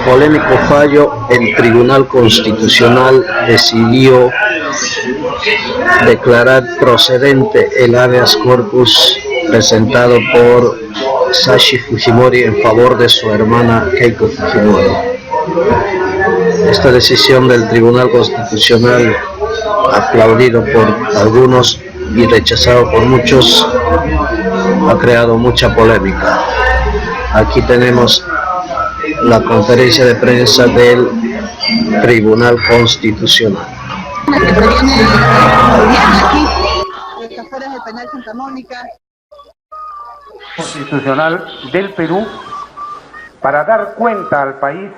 polémico fallo, el Tribunal Constitucional decidió declarar procedente el habeas corpus presentado por Sashi Fujimori en favor de su hermana Keiko Fujimori. Esta decisión del Tribunal Constitucional, aplaudido por algunos y rechazado por muchos, ha creado mucha polémica. Aquí tenemos la conferencia de prensa del Tribunal Constitucional. Que se viene aquí, a las afueras del penal Santa Mónica. Constitucional del Perú para dar cuenta al país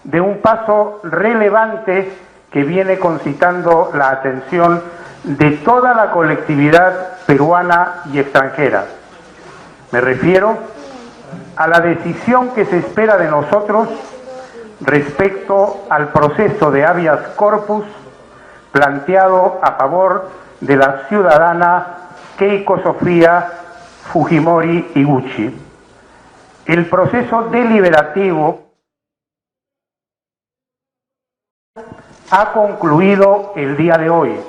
de un paso relevante que viene concitando la atención de toda la colectividad peruana y extranjera. Me refiero a la decisión que se espera de nosotros respecto al proceso de habeas corpus planteado a favor de la ciudadana Keiko Sofía Fujimori Iguchi. El proceso deliberativo ha concluido el día de hoy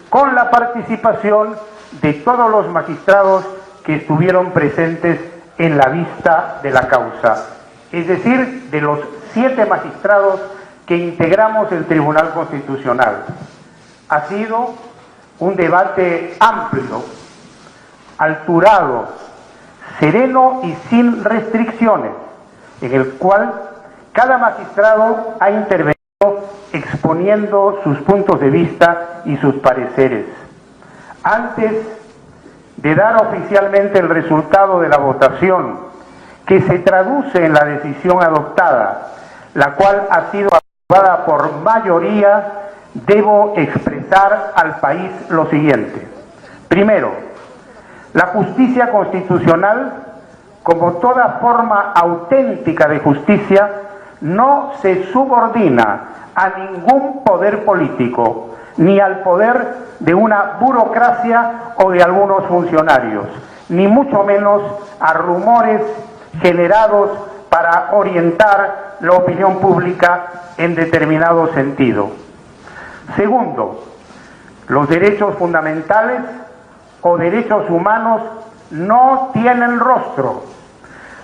con la participación de todos los magistrados que estuvieron presentes en la vista de la causa, es decir, de los 7 magistrados que integramos el Tribunal Constitucional. Ha sido un debate amplio, alturado, sereno y sin restricciones, en el cual cada magistrado ha intervenido exponiendo sus puntos de vista y sus pareceres. Antes de dar oficialmente el resultado de la votación, que se traduce en la decisión adoptada, la cual ha sido aprobada por mayoría, debo expresar al país lo siguiente. Primero, la justicia constitucional, como toda forma auténtica de justicia, no se subordina a ningún poder político, ni al poder de una burocracia o de algunos funcionarios, ni mucho menos a rumores generados para orientar la opinión pública en determinado sentido. Segundo, los derechos fundamentales o derechos humanos no tienen rostro.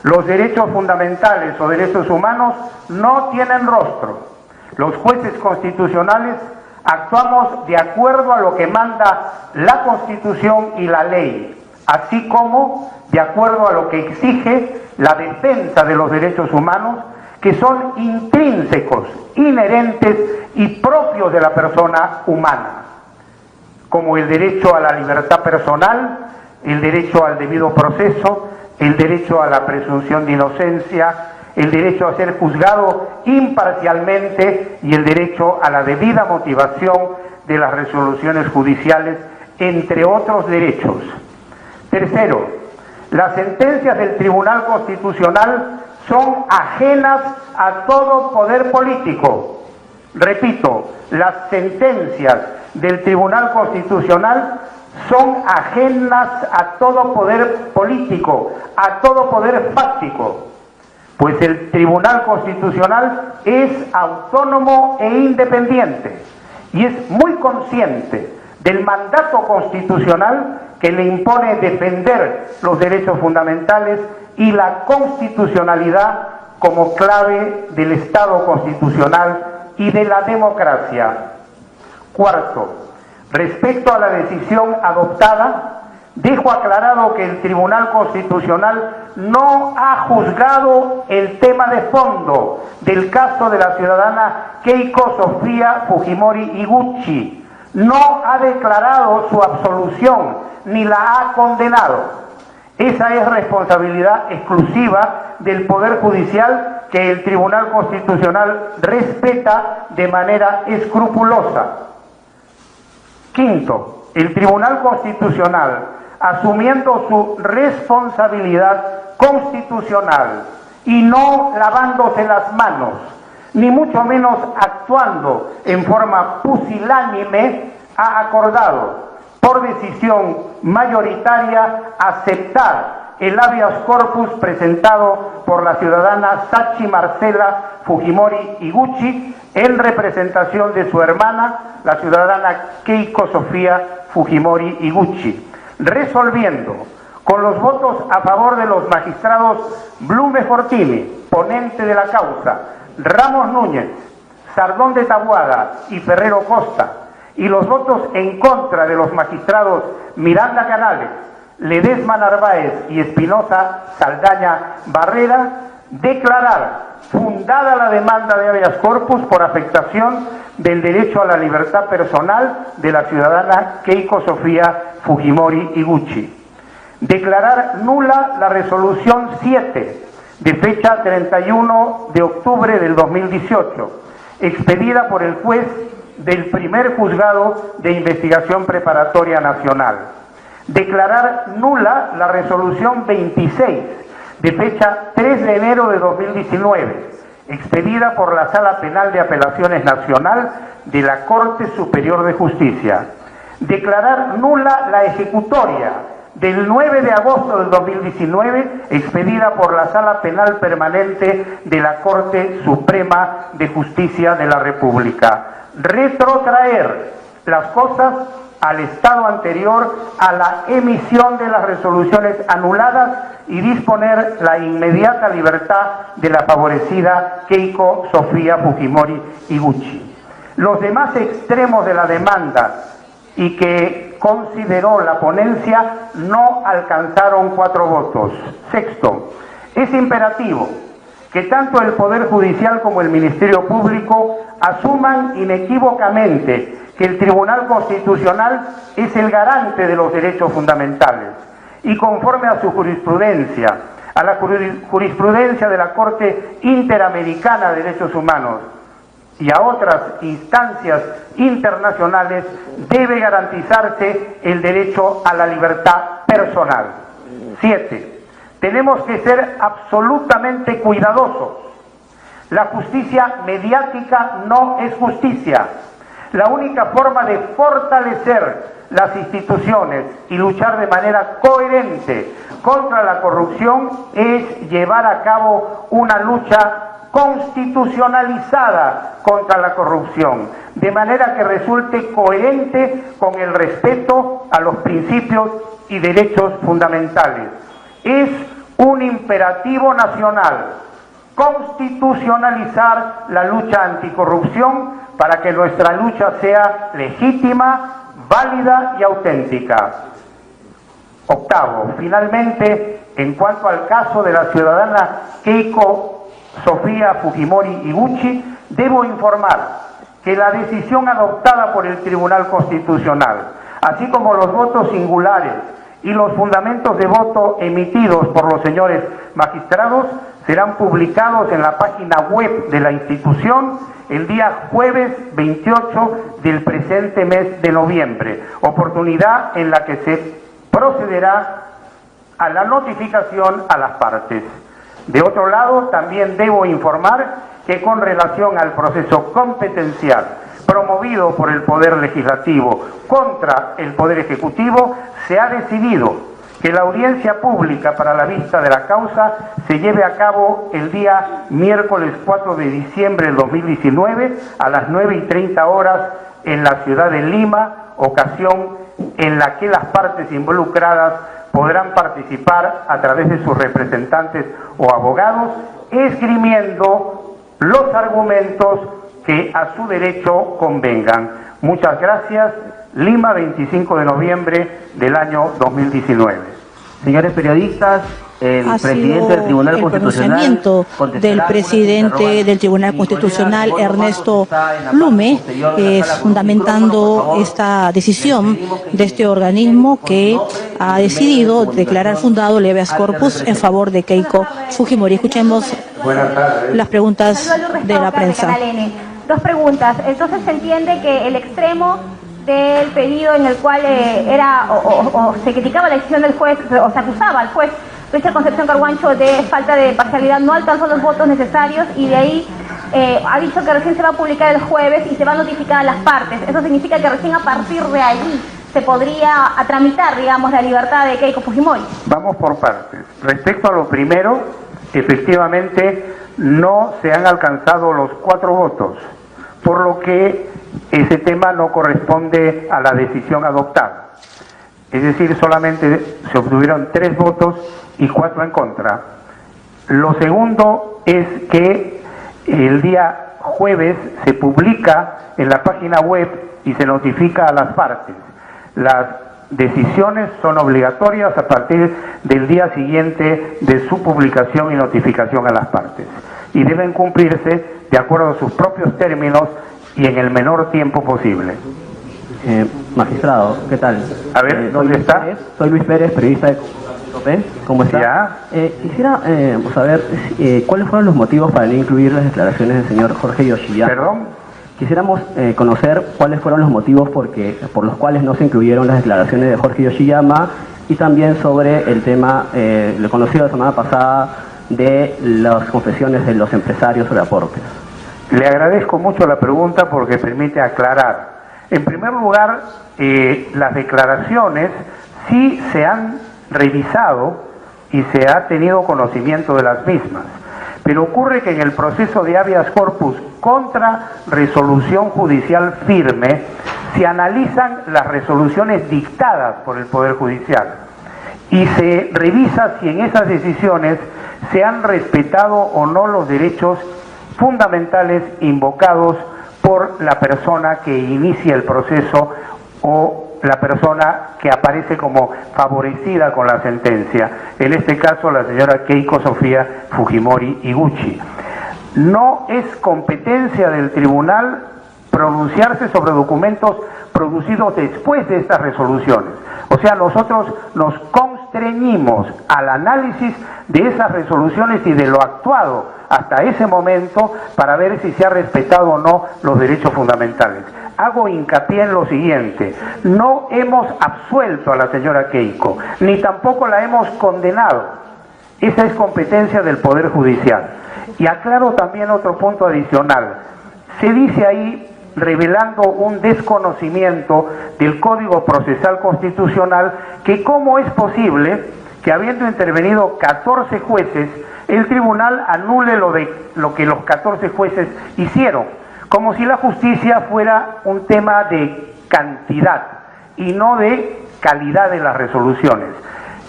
Los derechos fundamentales o derechos humanos no tienen rostro. Los jueces constitucionales actuamos de acuerdo a lo que manda la Constitución y la ley, así como de acuerdo a lo que exige la defensa de los derechos humanos, que son intrínsecos, inherentes y propios de la persona humana, como el derecho a la libertad personal, el derecho al debido proceso, el derecho a la presunción de inocencia, el derecho a ser juzgado imparcialmente y el derecho a la debida motivación de las resoluciones judiciales, entre otros derechos. Tercero, las sentencias del Tribunal Constitucional son ajenas a todo poder político. Repito, las sentencias del Tribunal Constitucional son ajenas a todo poder político, a todo poder fáctico, pues el Tribunal Constitucional es autónomo e independiente y es muy consciente del mandato constitucional que le impone defender los derechos fundamentales y la constitucionalidad como clave del Estado constitucional y de la democracia. Cuarto, respecto a la decisión adoptada, dejo aclarado que el Tribunal Constitucional no ha juzgado el tema de fondo del caso de la ciudadana Keiko Sofía Fujimori Iguchi, no ha declarado su absolución ni la ha condenado. Esa es responsabilidad exclusiva del Poder Judicial, que el Tribunal Constitucional respeta de manera escrupulosa. Quinto, el Tribunal Constitucional, asumiendo su responsabilidad constitucional y no lavándose las manos, ni mucho menos actuando en forma pusilánime, ha acordado por decisión mayoritaria aceptar el habeas corpus presentado por la ciudadana Sachi Marcela Fujimori Iguchi en representación de su hermana, la ciudadana Keiko Sofía Fujimori Iguchi, resolviendo con los votos a favor de los magistrados Blume Fortini, ponente de la causa, Ramos Núñez, Sardón de Taboada y Ferrero Costa, y los votos en contra de los magistrados Miranda Canales, Ledesma Narváez y Espinosa Saldaña Barrera, declarar fundada la demanda de habeas corpus por afectación del derecho a la libertad personal de la ciudadana Keiko Sofía Fujimori Iguchi. Declarar nula la resolución 7 de fecha 31 de octubre del 2018, expedida por el juez del primer juzgado de investigación preparatoria nacional. Declarar nula la resolución 26 de fecha 3 de enero de 2019, expedida por la Sala Penal de Apelaciones Nacional de la Corte Superior de Justicia. Declarar nula la ejecutoria del 9 de agosto del 2019, expedida por la Sala Penal Permanente de la Corte Suprema de Justicia de la República. Retrotraer las cosas al estado anterior a la emisión de las resoluciones anuladas y disponer la inmediata libertad de la favorecida Keiko Sofía Fujimori Iguchi. Los demás extremos de la demanda y que consideró la ponencia no alcanzaron 4 votos. Sexto, es imperativo que tanto el Poder Judicial como el Ministerio Público asuman inequívocamente que el Tribunal Constitucional es el garante de los derechos fundamentales y conforme a su jurisprudencia, a la jurisprudencia de la Corte Interamericana de Derechos Humanos y a otras instancias internacionales, debe garantizarse el derecho a la libertad personal. 7. Tenemos que ser absolutamente cuidadosos. La justicia mediática no es justicia. La única forma de fortalecer las instituciones y luchar de manera coherente contra la corrupción es llevar a cabo una lucha constitucionalizada contra la corrupción, de manera que resulte coherente con el respeto a los principios y derechos fundamentales. Es un imperativo nacional constitucionalizar la lucha anticorrupción para que nuestra lucha sea legítima, válida y auténtica. Octavo, finalmente, en cuanto al caso de la ciudadana Keiko Sofía Fujimori Iguchi, debo informar que la decisión adoptada por el Tribunal Constitucional, así como los votos singulares y los fundamentos de voto emitidos por los señores magistrados, serán publicados en la página web de la institución el día jueves 28 del presente mes de noviembre, oportunidad en la que se procederá a la notificación a las partes. De otro lado, también debo informar que con relación al proceso competencial promovido por el Poder Legislativo contra el Poder Ejecutivo, se ha decidido que la audiencia pública para la vista de la causa se lleve a cabo el día miércoles 4 de diciembre del 2019 a las 9:30 horas en la ciudad de Lima, ocasión en la que las partes involucradas podrán participar a través de sus representantes o abogados, esgrimiendo los argumentos que a su derecho convengan. Muchas gracias. Lima, 25 de noviembre del año 2019. Señores periodistas, el presidente del Tribunal Constitucional, del presidente del Tribunal Constitucional, Ernesto Blume, fundamentando esta decisión de este organismo que ha decidido declarar fundado el habeas corpus en favor de Keiko Fujimori. Escuchemos las preguntas de la prensa. Dos preguntas. Entonces se entiende que el extremo del pedido en el cual se criticaba la decisión del juez, o se acusaba al juez Richard Concepción Carguancho de falta de parcialidad, no alcanzó los votos necesarios y de ahí ha dicho que recién se va a publicar el jueves y se va a notificar a las partes. Eso significa que recién a partir de ahí se podría tramitar, digamos, la libertad de Keiko Fujimori? Vamos por partes. Respecto a lo primero, efectivamente no se han alcanzado los 4 votos, por lo que ese tema no corresponde a la decisión adoptada. Es decir, solamente se obtuvieron 3 votos y 4 en contra. Lo segundo es que el día jueves se publica en la página web y se notifica a las partes. Las decisiones son obligatorias a partir del día siguiente de su publicación y notificación a las partes, y deben cumplirse de acuerdo a sus propios términos y en el menor tiempo posible. Magistrado, ¿qué tal? A ver, ¿dónde está? Soy Luis Pérez, periodista de Comunidad. ¿Cómo está? Ya. Quisiera saber cuáles fueron los motivos para no incluir las declaraciones del señor Jorge Yoshiyama. ¿Perdón? Quisiéramos conocer cuáles fueron los motivos por los cuales no se incluyeron las declaraciones de Jorge Yoshiyama, y también sobre el tema, lo conocido la semana pasada, de las confesiones de los empresarios sobre aportes. Le agradezco mucho la pregunta porque permite aclarar. En primer lugar, las declaraciones sí se han revisado y se ha tenido conocimiento de las mismas, pero ocurre que en el proceso de habeas corpus contra resolución judicial firme se analizan las resoluciones dictadas por el Poder Judicial y se revisa si en esas decisiones se han respetado o no los derechos fundamentales invocados por la persona que inicia el proceso o la persona que aparece como favorecida con la sentencia, en este caso la señora Keiko Sofía Fujimori Iguchi. No es competencia del tribunal pronunciarse sobre documentos producidos después de estas resoluciones. O sea, nosotros nos constreñimos al análisis de esas resoluciones y de lo actuado hasta ese momento para ver si se ha respetado o no los derechos fundamentales. Hago hincapié en lo siguiente: no hemos absuelto a la señora Keiko, ni tampoco la hemos condenado. Esa es competencia del Poder Judicial. Y aclaro también otro punto adicional. Se dice ahí, revelando un desconocimiento del Código Procesal Constitucional, que cómo es posible que, habiendo intervenido 14 jueces, el tribunal anule lo que los 14 jueces hicieron, como si la justicia fuera un tema de cantidad y no de calidad de las resoluciones.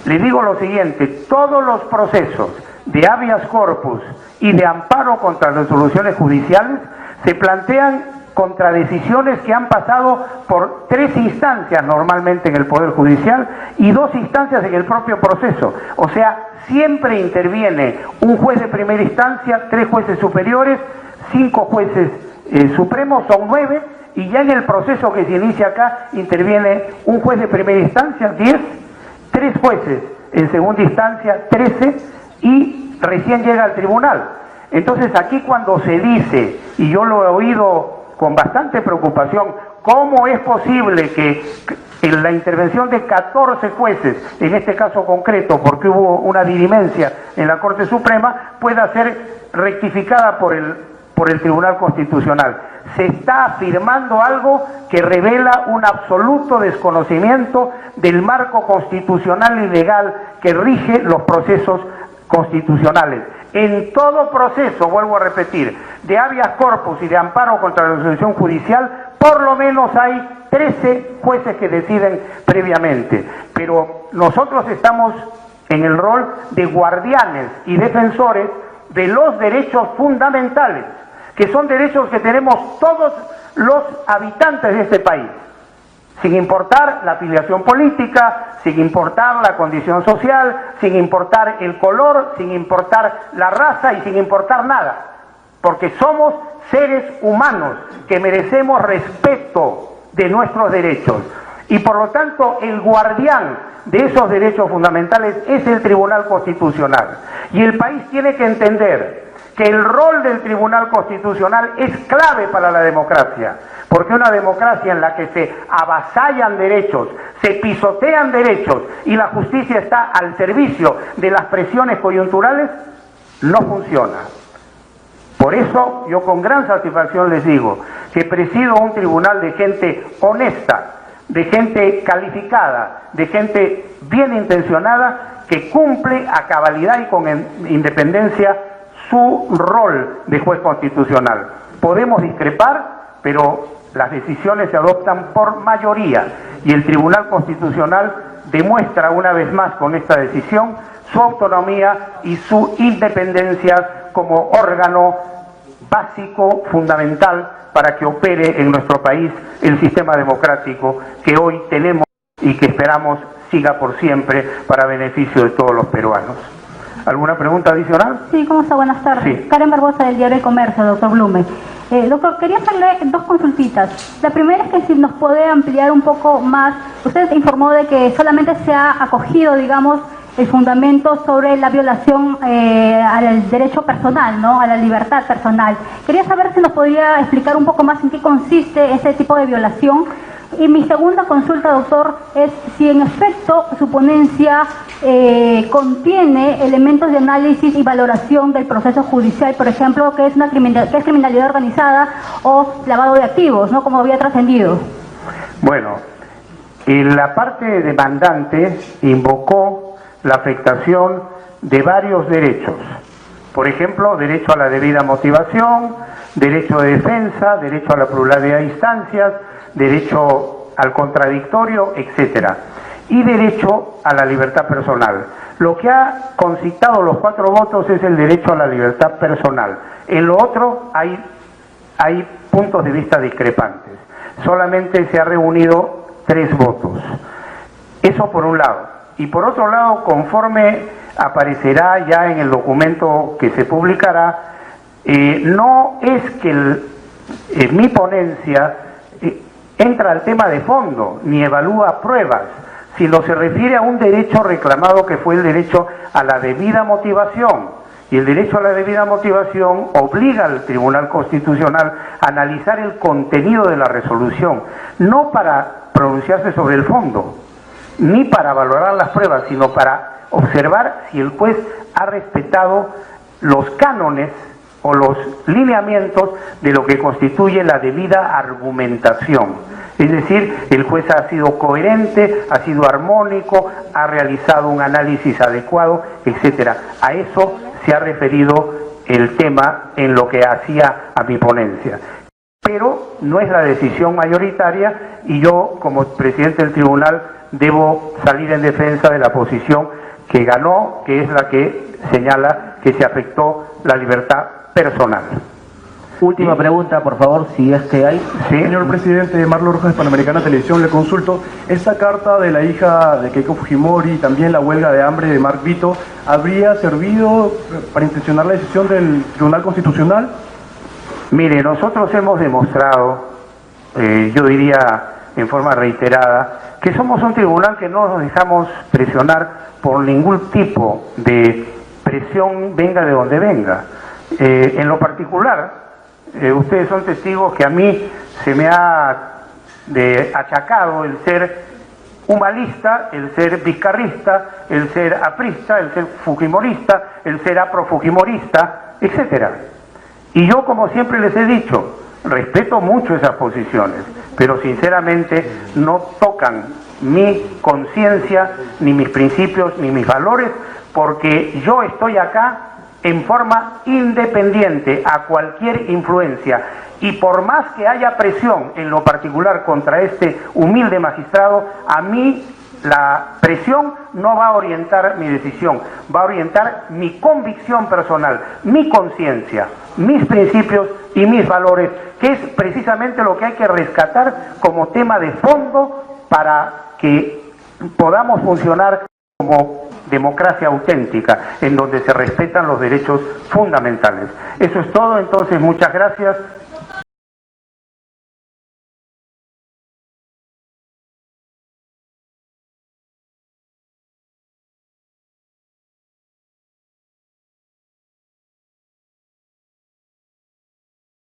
Le digo lo siguiente: todos los procesos de habeas corpus y de amparo contra resoluciones judiciales se plantean contra decisiones que han pasado por 3 instancias normalmente en el Poder Judicial y 2 instancias en el propio proceso. O sea, siempre interviene un juez de primera instancia, 3 jueces superiores, 5 jueces supremos, son 9, y ya en el proceso que se inicia acá interviene un juez de primera instancia, 10, 3 jueces en segunda instancia, 13, y recién llega al tribunal. Entonces aquí cuando se dice, y yo lo he oído con bastante preocupación, ¿cómo es posible que en la intervención de 14 jueces, en este caso concreto, porque hubo una dirimencia en la Corte Suprema, pueda ser rectificada por el Tribunal Constitucional? Se está afirmando algo que revela un absoluto desconocimiento del marco constitucional y legal que rige los procesos constitucionales. En todo proceso, vuelvo a repetir, de habeas corpus y de amparo contra la resolución judicial, por lo menos hay 13 jueces que deciden previamente. Pero nosotros estamos en el rol de guardianes y defensores de los derechos fundamentales, que son derechos que tenemos todos los habitantes de este país, sin importar la afiliación política, sin importar la condición social, sin importar el color, sin importar la raza y sin importar nada, porque somos seres humanos que merecemos respeto de nuestros derechos. Y por lo tanto, el guardián de esos derechos fundamentales es el Tribunal Constitucional. Y el país tiene que entender que el rol del Tribunal Constitucional es clave para la democracia, porque una democracia en la que se avasallan derechos, se pisotean derechos y la justicia está al servicio de las presiones coyunturales, no funciona. Por eso yo con gran satisfacción les digo que presido un tribunal de gente honesta, de gente calificada, de gente bien intencionada, que cumple a cabalidad y con independencia su rol de juez constitucional. Podemos discrepar, pero las decisiones se adoptan por mayoría y el Tribunal Constitucional demuestra una vez más con esta decisión su autonomía y su independencia como órgano básico, fundamental, para que opere en nuestro país el sistema democrático que hoy tenemos y que esperamos siga por siempre para beneficio de todos los peruanos. ¿Alguna pregunta adicional? Sí, ¿cómo está? Buenas tardes. Sí. Karen Barbosa, del Diario de Comercio, doctor Blume. Doctor, quería hacerle dos consultitas. La primera es que si nos puede ampliar un poco más. Usted informó de que solamente se ha acogido, digamos, el fundamento sobre la violación al derecho personal, ¿no? A la libertad personal. Quería saber si nos podría explicar un poco más en qué consiste ese tipo de violación. Y mi segunda consulta, doctor, es si en efecto su ponencia contiene elementos de análisis y valoración del proceso judicial, por ejemplo, que es criminalidad organizada o lavado de activos, ¿no? Como había trascendido. Bueno, la parte demandante invocó la afectación de varios derechos. Por ejemplo, derecho a la debida motivación, derecho de defensa, derecho a la pluralidad de instancias, derecho al contradictorio, etcétera, y derecho a la libertad personal. Lo que ha concitado los 4 votos es el derecho a la libertad personal. En lo otro hay puntos de vista discrepantes. Solamente se ha reunido 3 votos. Eso por un lado. Y por otro lado, conforme aparecerá ya en el documento que se publicará, no es que mi ponencia entra al tema de fondo, ni evalúa pruebas, sino se refiere a un derecho reclamado que fue el derecho a la debida motivación. Y el derecho a la debida motivación obliga al Tribunal Constitucional a analizar el contenido de la resolución, no para pronunciarse sobre el fondo, ni para valorar las pruebas, sino para observar si el juez ha respetado los cánones o los lineamientos de lo que constituye la debida argumentación. Es decir, el juez ha sido coherente, ha sido armónico, ha realizado un análisis adecuado, etcétera. A eso se ha referido el tema en lo que hacía a mi ponencia. Pero no es la decisión mayoritaria y yo, como presidente del tribunal, debo salir en defensa de la posición que ganó, que es la que señala que se afectó la libertad personal. Última pregunta, por favor, si es que hay. Sí. Señor presidente, Marlo Rojas de Panamericana Televisión, le consulto, esta carta de la hija de Keiko Fujimori y también la huelga de hambre de Mark Vito, ¿habría servido para intencionar la decisión del Tribunal Constitucional? Mire, nosotros hemos demostrado, yo diría en forma reiterada, que somos un tribunal que no nos dejamos presionar por ningún tipo de presión, venga de donde venga. En lo particular, ustedes son testigos que a mí se me ha achacado el ser humanista, el ser vizcarrista, el ser aprista, el ser fujimorista, el ser aprofujimorista, etcétera. Y yo, como siempre les he dicho, respeto mucho esas posiciones, pero sinceramente no tocan mi conciencia, ni mis principios, ni mis valores, porque yo estoy acá en forma independiente a cualquier influencia, y por más que haya presión en lo particular contra este humilde magistrado, a mí la presión no va a orientar mi decisión, va a orientar mi convicción personal, mi conciencia, mis principios y mis valores, que es precisamente lo que hay que rescatar como tema de fondo para que podamos funcionar como democracia auténtica, en donde se respetan los derechos fundamentales. Eso es todo, entonces muchas gracias